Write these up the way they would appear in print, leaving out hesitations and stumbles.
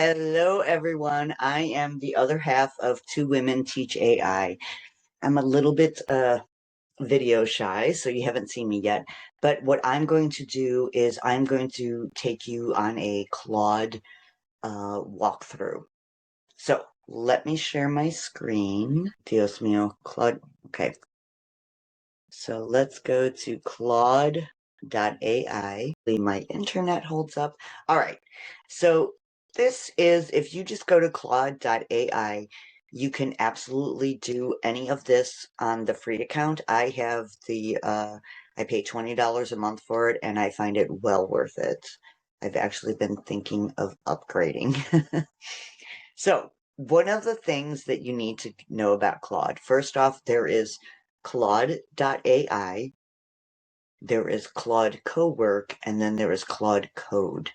Hello, everyone. I am the other half of Two Women Teach AI. I'm a little bit video shy, so you haven't seen me yet. But what I'm going to do is I'm going to take you on a Claude walkthrough. So let me share my screen. Dios mío, Claude. Okay. So let's go to Claude AI. My internet holds up. All right. So this is, if you just go to Claude AI, you can absolutely do any of this on the free account. I have I pay $20 a month for it, and I find it well worth it. I've actually been thinking of upgrading. So, one of the things that you need to know about Claude, first off, there is Claude AI, there is Claude Cowork, and then there is Claude Code.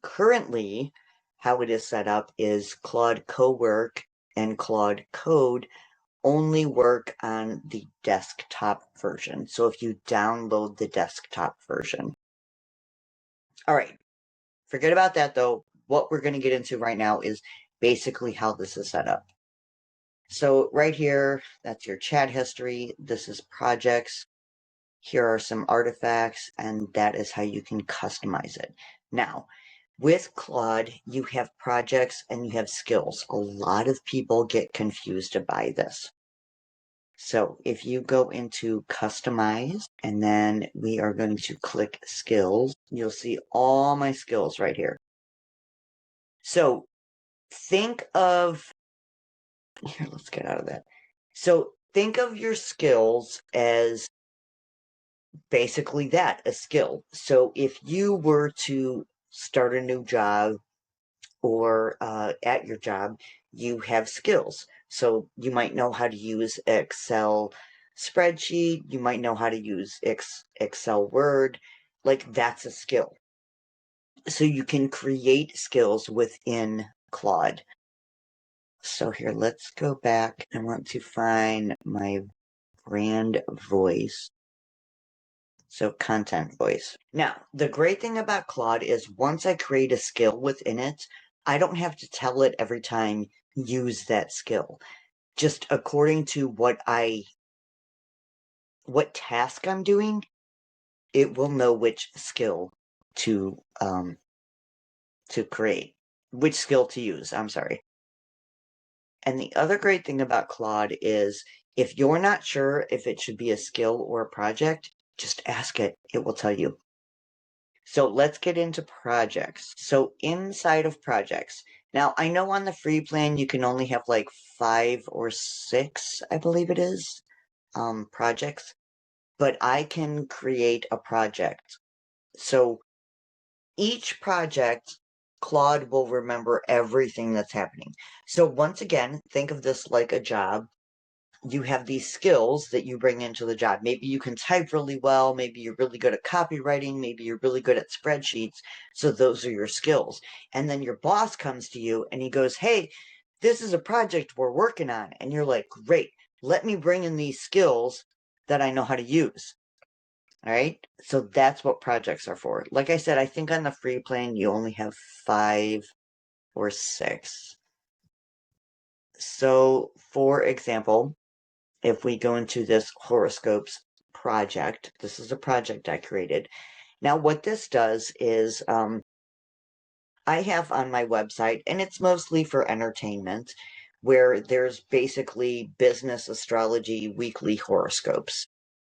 Currently, how it is set up is Claude Cowork and Claude Code only work on the desktop version. So if you download the desktop version. All right, forget about that though. What we're going to get into right now is basically how this is set up. So right here, that's your chat history. This is projects. Here are some artifacts, and that is how you can customize it. Now, with Claude, you have projects and you have skills. A lot of people get confused by this. So if you go into customize, and then we are going to click skills, you'll see all my skills right here. So think of, here, let's get out of that. So think of your skills as basically that, a skill. So if you were to start a new job or at your job, you have skills. So you might know how to use Excel spreadsheet, you might know how to use Excel Word, like that's a skill. So you can create skills within Claude. So here, let's go back. I want to find my brand voice. So content voice. Now, the great thing about Claude is once I create a skill within it, I don't have to tell it every time use that skill. Just according to what task I'm doing, it will know which skill to create, which skill to use, I'm sorry. And the other great thing about Claude is if you're not sure if it should be a skill or a project, just ask it. It will tell you. So let's get into projects. So inside of projects, now I know on the free plan you can only have like 5 or 6, I believe it is, projects, but I can create a project. So each project, Claude will remember everything that's happening. So once again, think of this like a job. You have these skills that you bring into the job. Maybe you can type really well, maybe you're really good at copywriting, maybe you're really good at spreadsheets, so those are your skills. And then your boss comes to you and he goes, hey, this is a project we're working on. And you're like, great, let me bring in these skills that I know how to use. All right, so that's what projects are for. Like I said, I think on the free plan you only have 5 or 6. So, for example, if we go into this horoscopes project, this is a project I created. Now, what this does is I have on my website, and it's mostly for entertainment, where there's basically business astrology weekly horoscopes,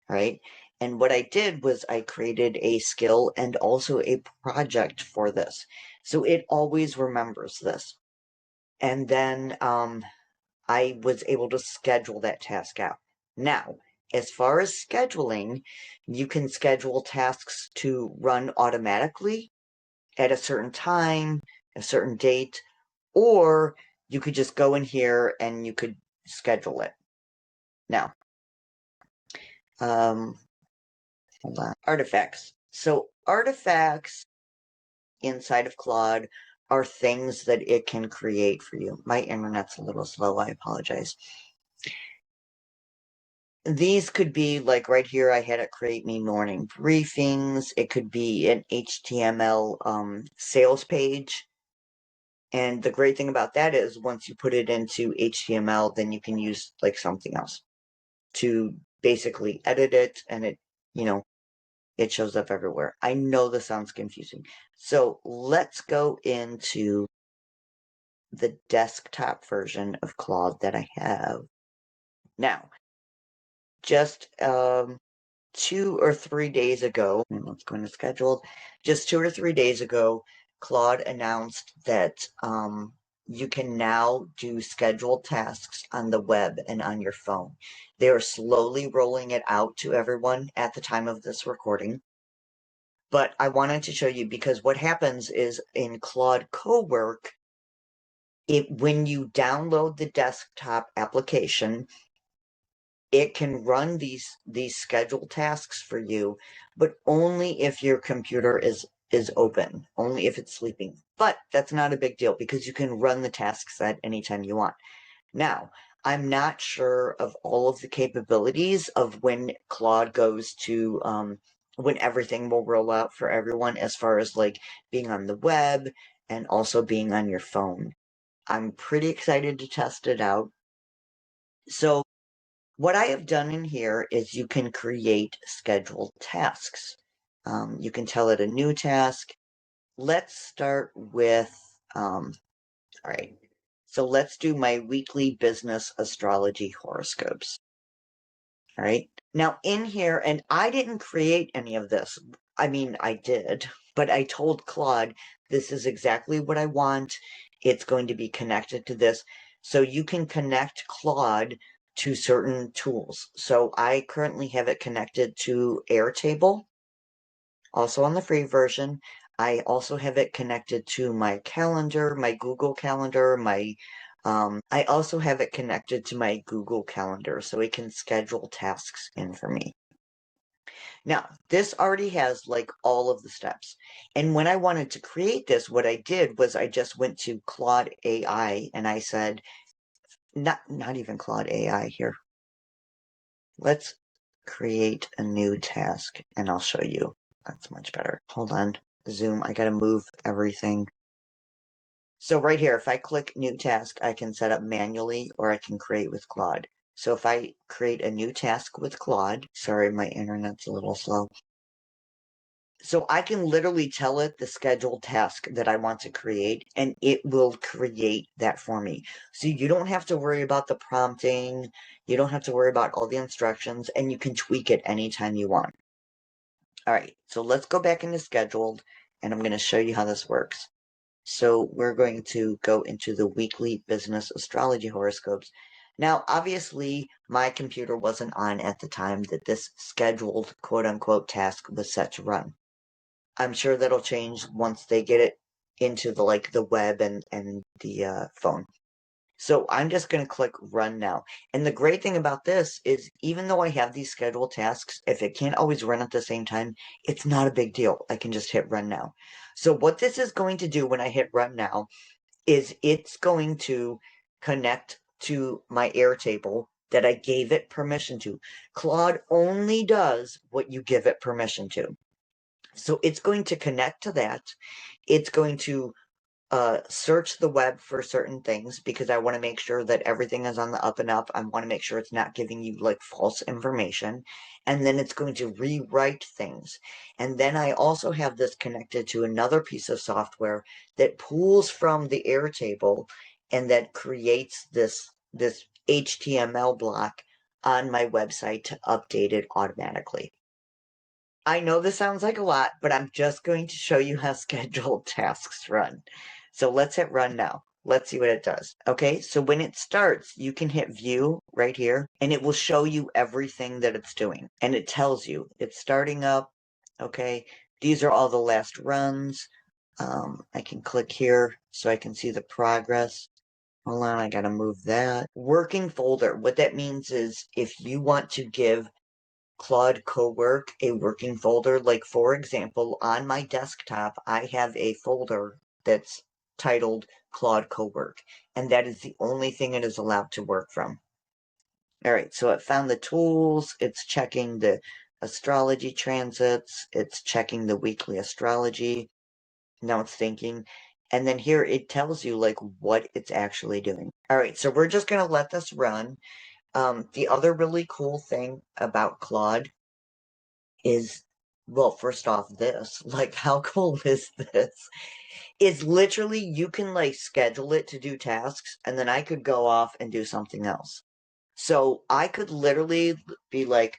right? And what I did was I created a skill and also a project for this. So it always remembers this. And then I was able to schedule that task out. Now, as far as scheduling, you can schedule tasks to run automatically at a certain time, a certain date, or you could just go in here and you could schedule it. Now, hold on. Artifacts. So artifacts inside of Claude are things that it can create for you. My internet's a little slow, I apologize. These could be, like right here, I had it create me morning briefings. It could be an HTML sales page. And the great thing about that is once you put it into HTML, then you can use like something else to basically edit it, and it, it shows up everywhere. I know this sounds confusing. So let's go into the desktop version of Claude that I have. Now, just 2 or 3 days ago, let's go into scheduled. Just 2 or 3 days ago, Claude announced that you can now do scheduled tasks on the web and on your phone. They are slowly rolling it out to everyone at the time of this recording. But I wanted to show you because what happens is in Claude Cowork, when you download the desktop application, it can run these scheduled tasks for you, but only if your computer is open, only if it's sleeping. But that's not a big deal because you can run the tasks at any time you want. Now, I'm not sure of all of the capabilities of when Claude goes to when everything will roll out for everyone as far as like being on the web and also being on your phone. I'm pretty excited to test it out. So what I have done in here is you can create scheduled tasks. You can tell it a new task. Let's start with, all right, so let's do my weekly business astrology horoscopes. All right, now in here, and I didn't create any of this. I mean, I did, but I told Claude, this is exactly what I want. It's going to be connected to this. So you can connect Claude to certain tools. So I currently have it connected to Airtable, also on the free version. I also have it connected to my calendar, my Google Calendar, I also have it connected to my Google Calendar, so it can schedule tasks in for me. Now, this already has like all of the steps. And when I wanted to create this, what I did was I just went to Claude AI and I said, not even Claude AI here. Let's create a new task and I'll show you. That's much better. Hold on. Zoom. I gotta move everything. So right here, if I click new task, I can set up manually or I can create with Claude. So if I create a new task with Claude, sorry, my internet's a little slow. So I can literally tell it the scheduled task that I want to create, and it will create that for me. So you don't have to worry about the prompting, you don't have to worry about all the instructions, and you can tweak it anytime you want. All right, so let's go back into scheduled, and I'm going to show you how this works. So we're going to go into the weekly business astrology horoscopes. Now, obviously, my computer wasn't on at the time that this scheduled quote-unquote task was set to run. I'm sure that'll change once they get it into the web and the phone. So I'm just going to click run now. And the great thing about this is even though I have these scheduled tasks, if it can't always run at the same time, it's not a big deal. I can just hit run now. So what this is going to do when I hit run now is it's going to connect to my Airtable that I gave it permission to. Claude only does what you give it permission to. So it's going to connect to that. It's going to search the web for certain things because I want to make sure that everything is on the up and up. I want to make sure it's not giving you like false information. And then it's going to rewrite things. And then I also have this connected to another piece of software that pulls from the Airtable and that creates this HTML block on my website to update it automatically. I know this sounds like a lot, but I'm just going to show you how scheduled tasks run. So let's hit run now. Let's see what it does. Okay, so when it starts, you can hit view right here, and it will show you everything that it's doing. And it tells you it's starting up. Okay, these are all the last runs. I can click here so I can see the progress. Hold on, I gotta move that. Working folder. What that means is if you want to give Claude Cowork a working folder. Like, for example, on my desktop, I have a folder that's titled Claude Cowork, and that is the only thing it is allowed to work from. All right, so it found the tools, it's checking the astrology transits, it's checking the weekly astrology. Now it's thinking, And then here it tells you like what it's actually doing. All right, so we're just going to let this run. The other really cool thing about Claude is, well, first off, this, like, how cool is this? It's literally, you can like schedule it to do tasks, and then I could go off and do something else. So I could literally be like,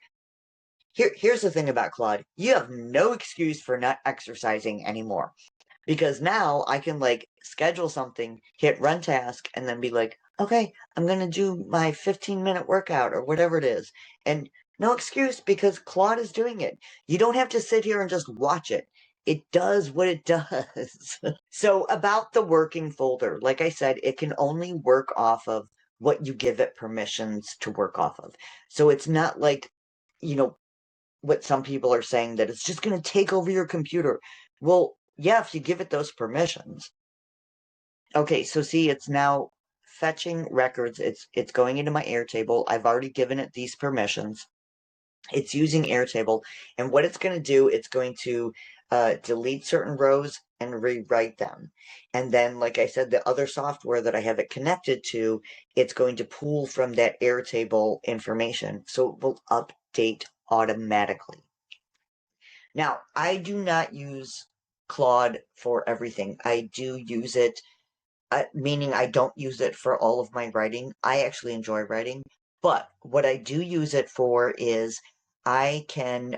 here's the thing about Claude. You have no excuse for not exercising anymore. Because now I can like schedule something, hit run task, and then be like, okay, I'm gonna do my 15-minute workout or whatever it is. And no excuse because Claude is doing it. You don't have to sit here and just watch it. It does what it does. So about the working folder, like I said, it can only work off of what you give it permissions to work off of. So it's not like, you know, what some people are saying that it's just going to take over your computer. Well, yeah, if you give it those permissions. Okay, so see, it's now fetching records. It's going into my Airtable. I've already given it these permissions. It's using Airtable, and what it's going to do, it's going to delete certain rows and rewrite them. And then, like I said, the other software that I have it connected to, it's going to pull from that Airtable information, so it will update automatically. Now, I do not use Claude for everything. I do use it, meaning I don't use it for all of my writing. I actually enjoy writing, but what I do use it for is I can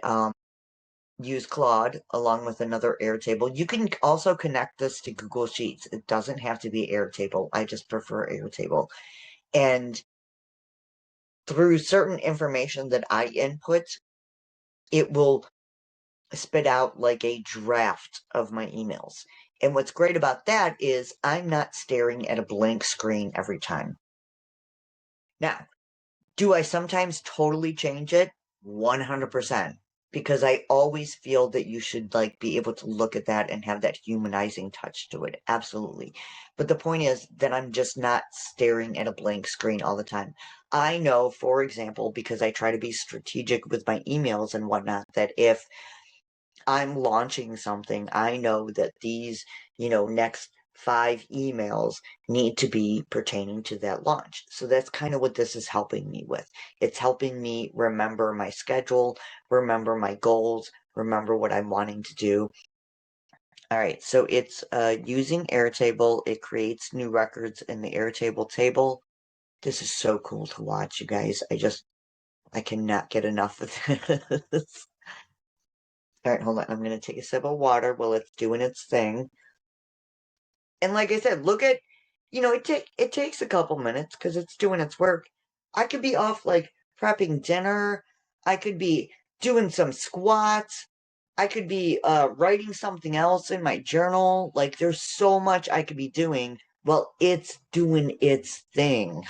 use Claude along with another Airtable. You can also connect this to Google Sheets. It doesn't have to be Airtable. I just prefer Airtable. And through certain information that I input, it will spit out like a draft of my emails. And what's great about that is I'm not staring at a blank screen every time. Now, do I sometimes totally change it? 100%. Because I always feel that you should like be able to look at that and have that humanizing touch to it. Absolutely. But the point is that I'm just not staring at a blank screen all the time. I know, for example, because I try to be strategic with my emails and whatnot, that if I'm launching something, I know that these, next 5 emails need to be pertaining to that launch. So that's kind of what this is helping me with. It's helping me remember my schedule, remember my goals, remember what I'm wanting to do. All right, so it's using Airtable. It creates new records in the Airtable table. This is so cool to watch, you guys. I cannot get enough of this. All right, hold on. I'm going to take a sip of water while it's doing its thing. And like I said, look at, it takes a couple minutes because it's doing its work. I could be off like prepping dinner. I could be doing some squats. I could be writing something else in my journal. Like there's so much I could be doing. Well, it's doing its thing.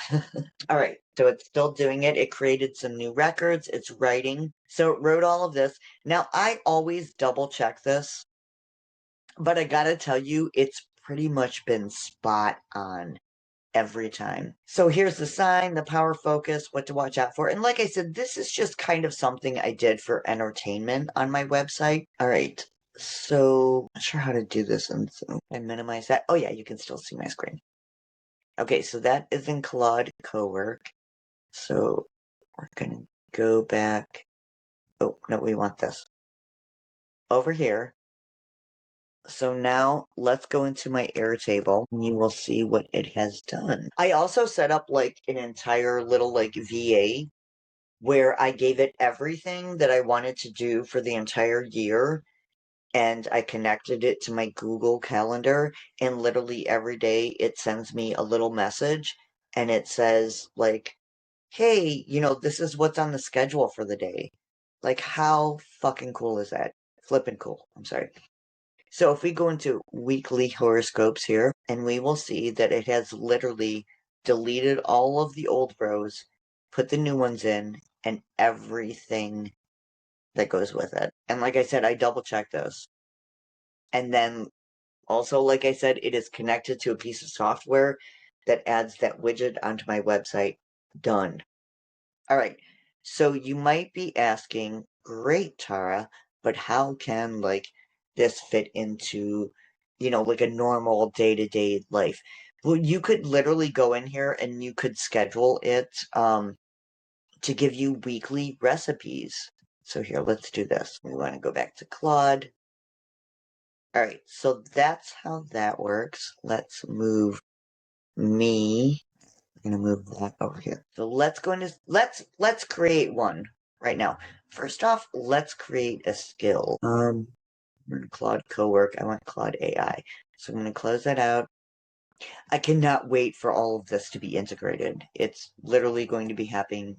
All right, so it's still doing it. It created some new records. It's writing. So it wrote all of this. Now, I always double check this, but I gotta tell you, it's pretty much been spot on every time. So here's the sign, the power focus, what to watch out for. And like I said, this is just kind of something I did for entertainment on my website. All right, so I'm not sure how to do this. And so I minimize that. Oh yeah, you can still see my screen. Okay, so that is in Claude Cowork. So we're gonna go back. Oh, no, we want this. Over here. So now let's go into my Airtable and you will see what it has done. I also set up like an entire little like VA where I gave it everything that I wanted to do for the entire year, and I connected it to my Google Calendar, and literally every day it sends me a little message and it says like, hey, this is what's on the schedule for the day. Like, how fucking cool is that? Flippin' cool. I'm sorry. So if we go into weekly horoscopes here, and we will see that it has literally deleted all of the old rows, put the new ones in, and everything that goes with it. And like I said, I double check this. And then also, like I said, it is connected to a piece of software that adds that widget onto my website. Done. All right. So you might be asking, great, Tara, but how can like this fit into like a normal day-to-day life. Well, you could literally go in here and you could schedule it to give you weekly recipes. So here, let's do this. We want to go back to Claude. All right, so that's how that works. Let's move me. I'm gonna move that over here. So let's go into let's create one right now. First off, let's create a skill. We're in Claude Cowork. I want Claude AI. So I'm gonna close that out. I cannot wait for all of this to be integrated. It's literally going to be happening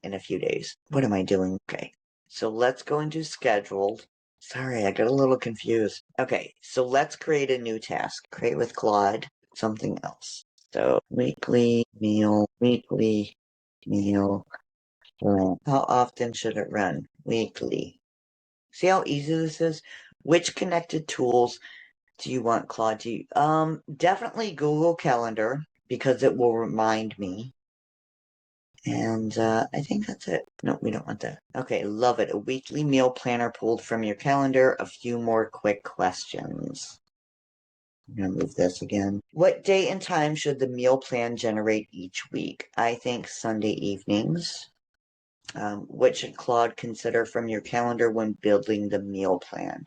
in a few days. What am I doing? Okay. So let's go into scheduled. Sorry, I got a little confused. Okay, so let's create a new task. Create with Claude something else. So weekly meal plan. How often should it run? Weekly. See how easy this is? Which connected tools do you want Claude to use? Definitely Google Calendar, because it will remind me. And I think that's it. No, we don't want that. Okay, love it. A weekly meal planner pulled from your calendar. A few more quick questions. I'm gonna move this again. What date and time should the meal plan generate each week? I think Sunday evenings. What should Claude consider from your calendar when building the meal plan?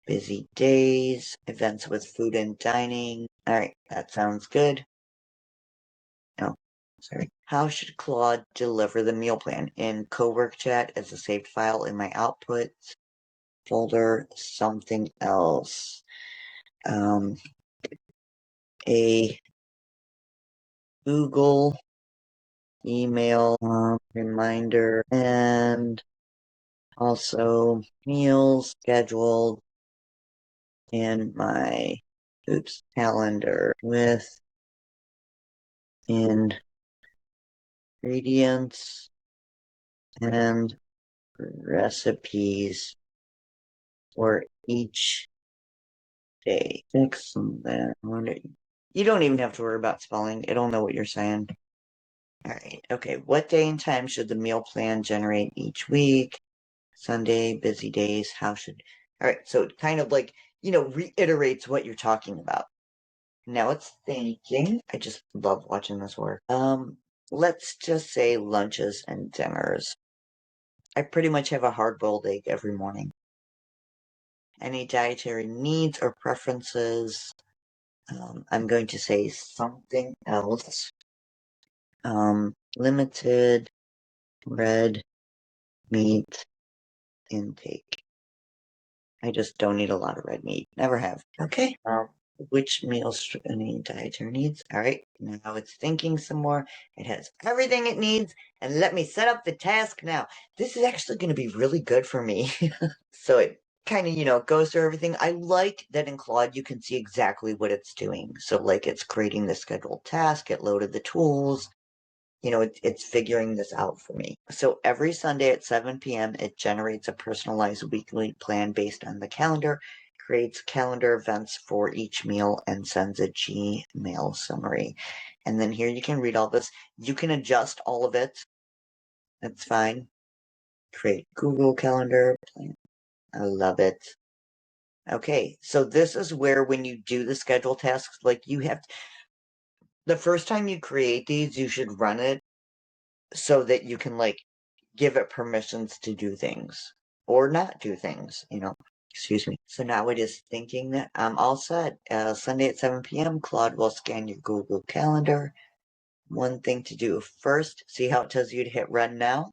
Busy days, events with food and dining. Alright, that sounds good. No, sorry. How should Claude deliver the meal plan? In cowork chat as a saved file in my outputs folder, something else. A Google email reminder, and also meals scheduled in my calendar with ingredients and recipes for each day. Fix that. You don't even have to worry about spelling. It'll know what you're saying. Alright, okay. What day and time should the meal plan generate each week? Sunday, busy days, how should... Alright, so it kind of like, reiterates what you're talking about. Now it's thinking. I just love watching this work. Let's just say lunches and dinners. I pretty much have a hard-boiled egg every morning. Any dietary needs or preferences? I'm going to say something else. Limited red meat intake. I just don't eat a lot of red meat. Never have. Okay. Which meals any dietary needs? Alright, now it's thinking some more. It has everything it needs, and let me set up the task now. This is actually going to be really good for me. So it kind of, goes through everything. I like that in Claude you can see exactly what it's doing. So, like, it's creating the scheduled task, it loaded the tools, it's figuring this out for me. So every Sunday at 7 p.m., it generates a personalized weekly plan based on the calendar, creates calendar events for each meal, and sends a Gmail summary. And then here you can read all this. You can adjust all of it. That's fine. Create Google Calendar plan. I love it. Okay, so this is where when you do the schedule tasks, like the first time you create these, you should run it so that you can, give it permissions to do things or not do things, Excuse me. So now it is thinking that I'm all set. Sunday at 7 p.m., Claude will scan your Google Calendar. One thing to do first, see how it tells you to hit run now?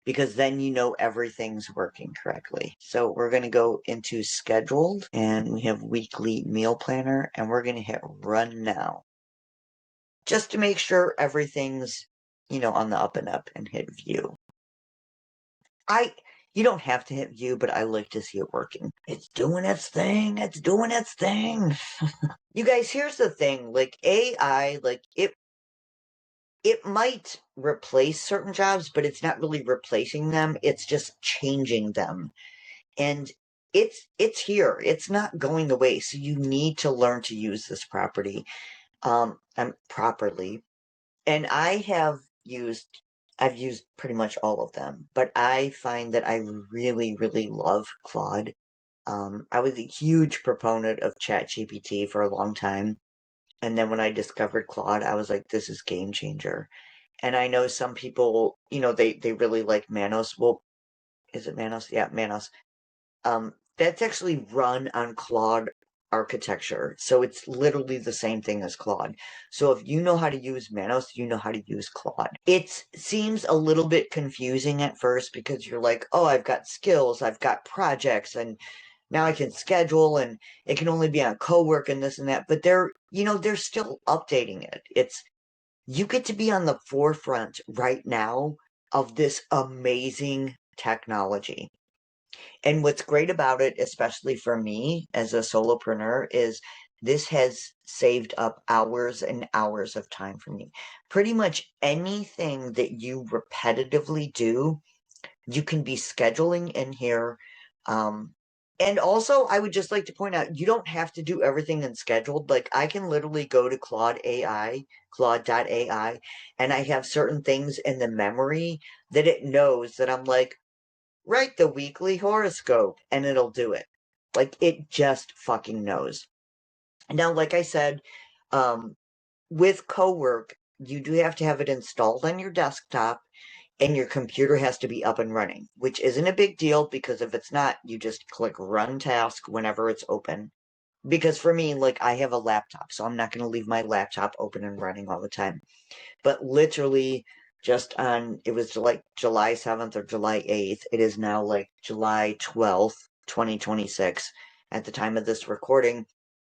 Because then you know everything's working correctly. So we're going to go into scheduled, and we have weekly meal planner, and we're going to hit run now. Just to make sure everything's, on the up and up, and hit view. You don't have to hit view, but I like to see it working. It's doing its thing. It's doing its thing. You guys, here's the thing. AI, it might replace certain jobs, but it's not really replacing them. It's just changing them. And it's here. It's not going away. So you need to learn to use this property properly. And I've used pretty much all of them, but I find that I really, really love Claude. I was a huge proponent of ChatGPT for a long time. And then when I discovered Claude, I was like, this is game changer. And I know some people, they really like Manos. Well, is it Manos? Yeah, Manos. That's actually run on Claude architecture. So it's literally the same thing as Claude. So if you know how to use Manos, you know how to use Claude. It seems a little bit confusing at first because you're like, oh, I've got skills, I've got projects, and now I can schedule, and it can only be on co-work and this and that. But they're still updating it. You get to be on the forefront right now of this amazing technology. And what's great about it, especially for me as a solopreneur, is this has saved up hours and hours of time for me. Pretty much anything that you repetitively do, you can be scheduling in here. And also, I would just like to point out, you don't have to do everything in scheduled. Like, I can literally go to Claude AI, Claude.ai, and I have certain things in the memory that it knows that I'm like, write the weekly horoscope, and it'll do it. Like, it just fucking knows. Now, like I said, um, with Cowork, you do have to have it installed on your desktop, and your computer has to be up and running, which isn't a big deal because if it's not, you just click run task whenever it's open. Because for me, like, I have a laptop, so I'm not going to leave my laptop open and running all the time. But literally, it was like July 7th or July 8th. It is now like July 12th, 2026. At the time of this recording,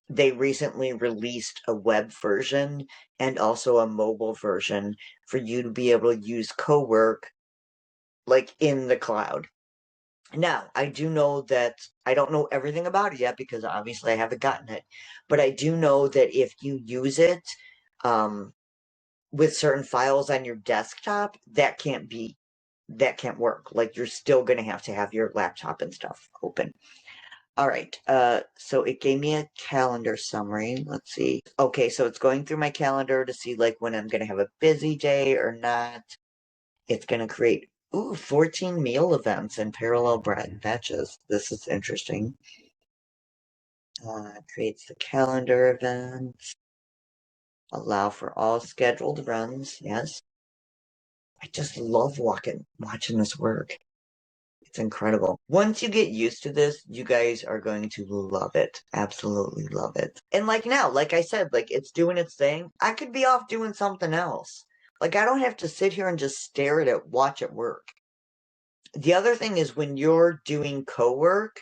they recently released a web version and also a mobile version for you to be able to use Cowork like in the cloud. Now, I do know that I don't know everything about it yet because obviously I haven't gotten it, but I do know that if you use it um, with certain files on your desktop, that can't work. Like you're still going to have your laptop and stuff open. All right. So it gave me a calendar summary. Let's see. Okay, so it's going through my calendar to see like when I'm going to have a busy day or not. It's going to create 14 meal events and parallel batches. This is interesting. Creates the calendar events. Allow for all scheduled runs. Yes. I just love watching this work. It's incredible. Once you get used to this, you guys are going to love it. Absolutely love it. And like now, like I said, like it's doing its thing. I could be off doing something else. Like I don't have to sit here and just stare at it, watch it work. The other thing is when you're doing co-work,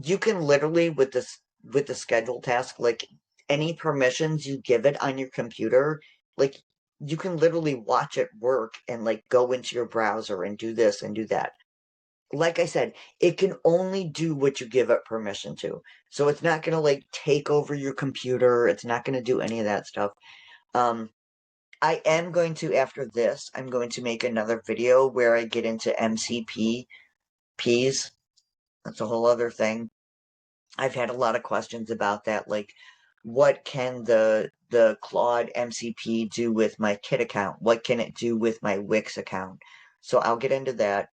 you can literally with the schedule task, like any permissions you give it on your computer, like you can literally watch it work and like go into your browser and do this and do that. Like I said, it can only do what you give it permission to. So it's not going to like take over your computer. It's not going to do any of that stuff. Um, I am going to, after this, I'm going to make another video where I get into MCPs. That's a whole other thing. I've had a lot of questions about that, like what can the Claude MCP do with my Kit account? What can it do with my Wix account? So I'll get into that.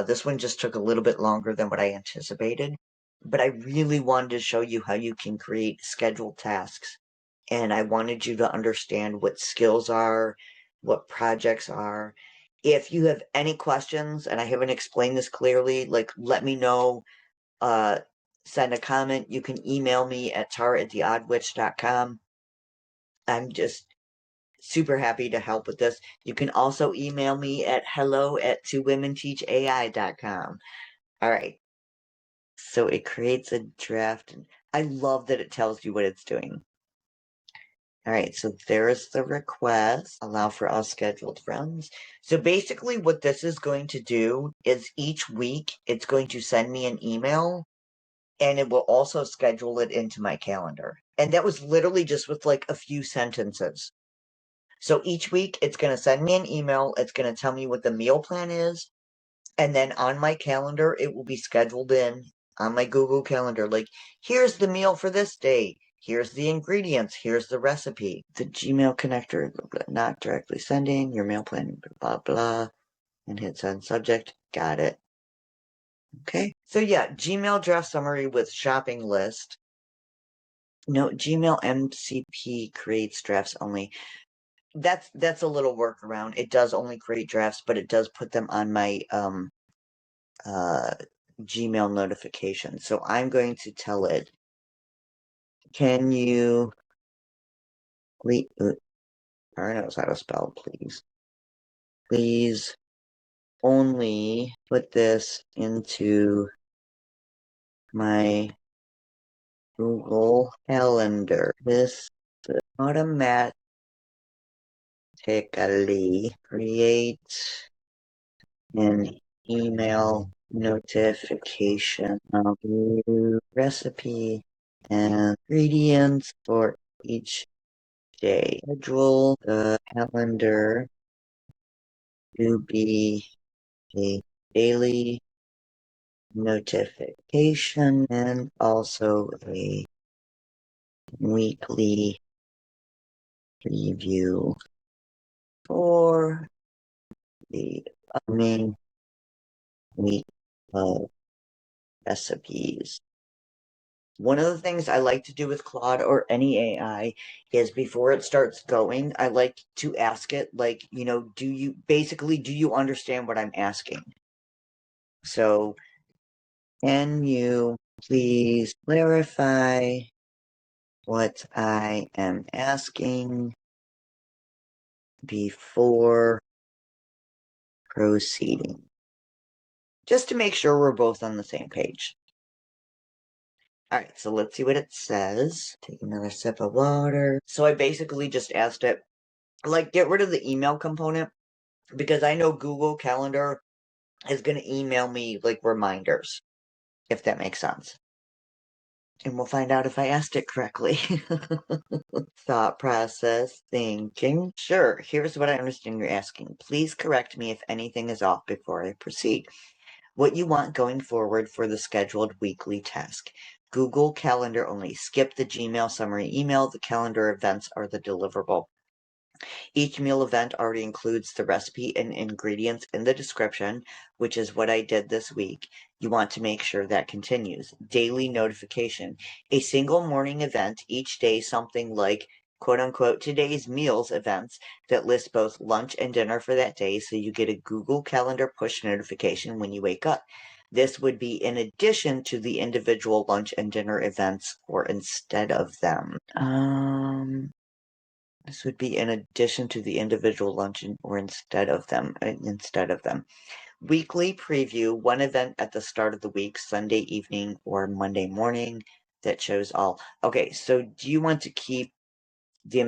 This one just took a little bit longer than what I anticipated, but I really wanted to show you how you can create scheduled tasks. And I wanted you to understand what skills are, what projects are. If you have any questions and I haven't explained this clearly, like let me know. Uh, Send a comment. You can email me at tara@theoddwitch.com. I'm just super happy to help with this. You can also email me at hello@twowomenteachai.com. All right. So it creates a draft. And I love that it tells you what it's doing. All right, so there's the request. Allow for all scheduled runs. So basically what this is going to do is each week it's going to send me an email and it will also schedule it into my calendar. And that was literally just with like a few sentences. So each week it's going to send me an email. It's going to tell me what the meal plan is. And then on my calendar, it will be scheduled in on my Google Calendar. Like, here's the meal for this day. Here's the ingredients. Here's the recipe. The Gmail connector, not directly sending, your meal plan, blah, blah, and hit send subject. Got it. Okay. So yeah, Gmail draft summary with shopping list. No, Gmail MCP creates drafts only. That's a little workaround. It does only create drafts, but it does put them on my Gmail notification. So I'm going to tell it, can you please, I knows how to spell please. Please only put this into my Google Calendar. This automatically create an email notification of new recipe and ingredients for each day. Schedule the calendar to be a daily notification and also a weekly preview for the upcoming week of recipes. One of the things I like to do with Claude or any AI is before it starts going, I like to ask it, like, do you understand what I'm asking? So, can you please clarify what I am asking before proceeding? Just to make sure we're both on the same page. Alright, so let's see what it says. Take another sip of water. So I basically just asked it, like, get rid of the email component, because I know Google Calendar is going to email me, like, reminders, if that makes sense. And we'll find out if I asked it correctly. Thought process, thinking. Sure, here's what I understand you're asking. Please correct me if anything is off before I proceed. What you want going forward for the scheduled weekly task. Google Calendar only. Skip the Gmail summary email. The calendar events are the deliverable. Each meal event already includes the recipe and ingredients in the description, which is what I did this week. You want to make sure that continues. Daily notification. A single morning event each day, something like quote-unquote today's meals events that list both lunch and dinner for that day, so you get a Google Calendar push notification when you wake up. This would be in addition to the individual lunch and dinner events or instead of them. This would be in addition to the individual luncheon or instead of them. Weekly preview, one event at the start of the week, Sunday evening or Monday morning, that shows all. Okay, so do you want to keep the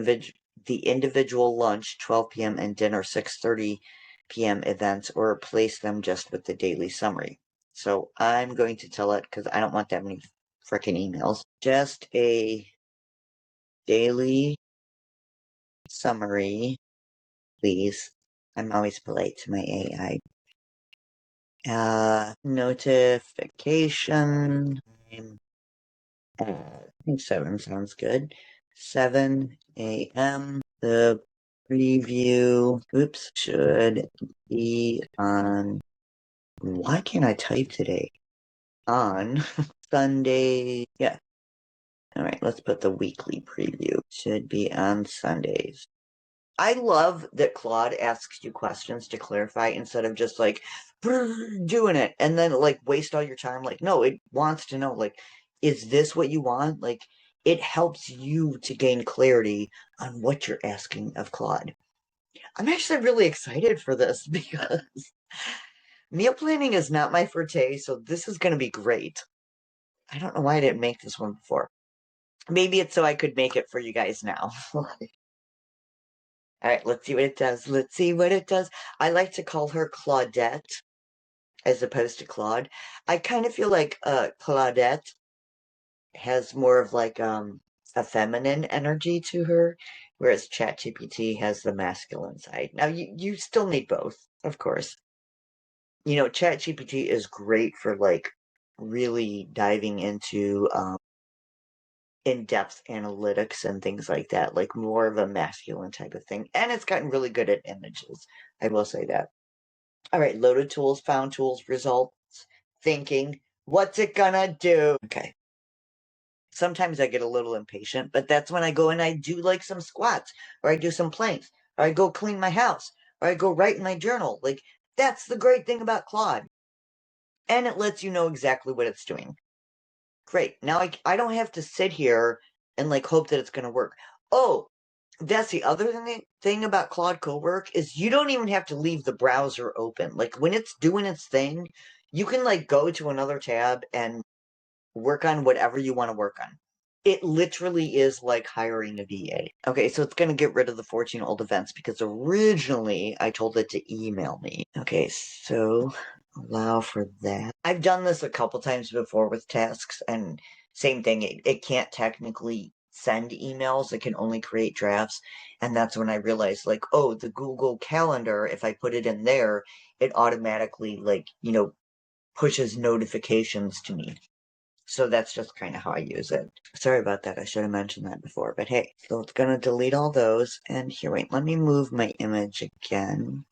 individual lunch 12 p.m. and dinner 6:30 p.m. events, or replace them just with the daily summary? So I'm going to tell it, because I don't want that many frickin' emails, just a daily summary, please. I'm always polite to my AI. Notification. I think 7 sounds good. 7 a.m. The preview, should be on. Why can't I type today? On Sunday. Yeah. Alright, let's put the weekly preview. Should be on Sundays. I love that Claude asks you questions to clarify instead of just like doing it and then like waste all your time. Like, no, it wants to know, like, is this what you want? Like, it helps you to gain clarity on what you're asking of Claude. I'm actually really excited for this because meal planning is not my forte, so this is going to be great. I don't know why I didn't make this one before. Maybe it's so I could make it for you guys now. Alright, let's see what it does. Let's see what it does. I like to call her Claudette as opposed to Claude. I kind of feel like Claudette has more of like a feminine energy to her, whereas ChatGPT has the masculine side. Now you still need both, of course. ChatGPT is great for like really diving into in-depth analytics and things like that, like more of a masculine type of thing. And it's gotten really good at images. I will say that. All right, loaded tools, found tools, results, thinking, What's it gonna do? Okay. Sometimes I get a little impatient, but that's when I go and I do like some squats, or I do some planks, or I go clean my house, or I go write in my journal. Like, that's the great thing about Claude. And it lets you know exactly what it's doing. Great. Now I don't have to sit here and like hope that it's gonna work. Oh, that's the other thing about Claude Cowork is you don't even have to leave the browser open. Like when it's doing its thing, you can like go to another tab and work on whatever you want to work on. It literally is like hiring a VA. Okay, so it's going to get rid of the 14 old events because originally I told it to email me. Okay, so allow for that. I've done this a couple times before with tasks, and same thing, it can't technically send emails, it can only create drafts, and that's when I realized, like, oh, the Google Calendar, if I put it in there, it automatically, like, pushes notifications to me. So that's just kind of how I use it. Sorry about that, I should have mentioned that before, but hey. So it's gonna delete all those, and here, wait, let me move my image again.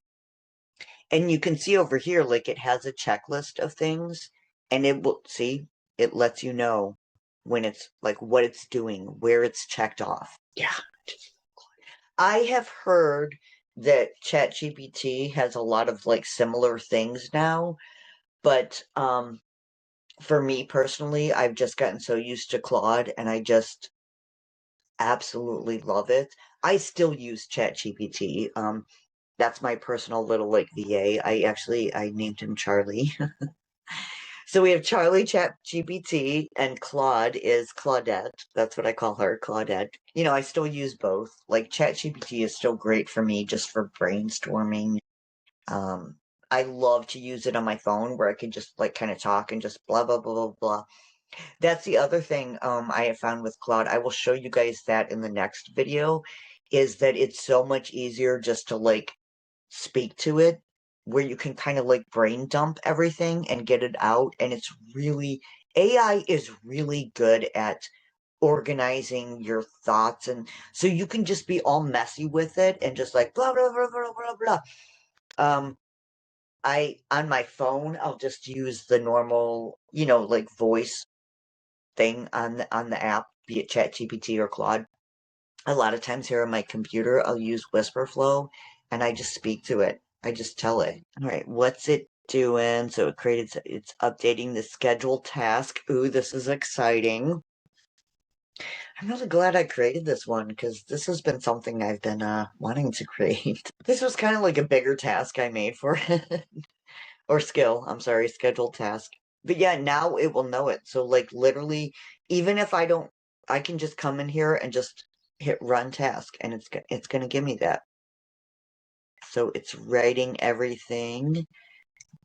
And you can see over here, like, it has a checklist of things, and it will, see, it lets you know when it's, like, what it's doing, where it's checked off. Yeah. I have heard that ChatGPT has a lot of, like, similar things now, but, for me personally, I've just gotten so used to Claude, and I just absolutely love it. I still use ChatGPT. That's my personal little like VA. I named him Charlie. So we have Charlie ChatGPT and Claude is Claudette. That's what I call her, Claudette. I still use both. Like ChatGPT is still great for me just for brainstorming. Um, I love to use it on my phone where I can just like kind of talk and just blah blah blah blah blah. That's the other thing I have found with Claude. I will show you guys that in the next video, is that it's so much easier just to like speak to it, where you can kind of like brain dump everything and get it out. And it's really, AI is really good at organizing your thoughts. And so you can just be all messy with it and just like blah, blah, blah, blah, blah, blah. On my phone, I'll just use the normal, like voice thing on the app, be it ChatGPT or Claude. A lot of times here on my computer, I'll use Whisperflow, and I just speak to it. I just tell it. All right, what's it doing? So it's updating the scheduled task. Ooh, this is exciting. I'm really glad I created this one because this has been something I've been wanting to create. This was kind of like a bigger task I made for it. Or skill, I'm sorry, scheduled task. But yeah, now it will know it. So like literally, even if I don't, I can just come in here and just hit run task, and it's gonna give me that. So it's writing everything.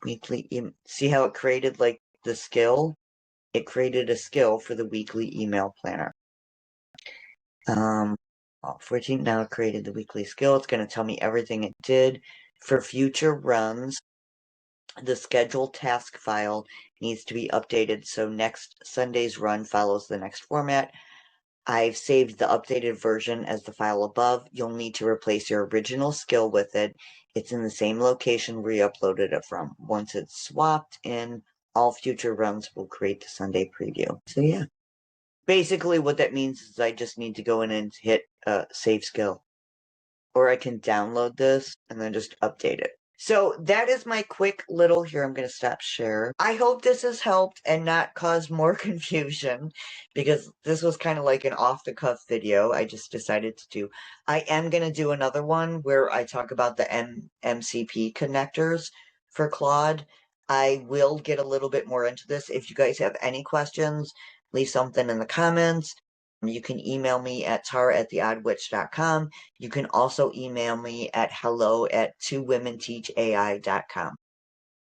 Weekly, see how it created like the skill? It created a skill for the weekly email planner. 14 now created the weekly skill. It's gonna tell me everything it did. For future runs, the scheduled task file needs to be updated so next Sunday's run follows the next format. I've saved the updated version as the file above. You'll need to replace your original skill with it. It's in the same location where you uploaded it from. Once it's swapped in, all future runs will create the Sunday preview. So yeah. Basically what that means is I just need to go in and hit save skill. Or I can download this and then just update it. So that is my quick little, here I'm going to stop share. I hope this has helped and not caused more confusion, because this was kind of like an off-the-cuff video I just decided to do. I am going to do another one where I talk about the MCP connectors for Claude. I will get a little bit more into this. If you guys have any questions, leave something in the comments. You can email me at tara@theoddwitch.com. You can also email me at hello@twowomenteachai.com.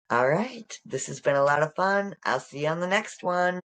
All right, this has been a lot of fun. I'll see you on the next one.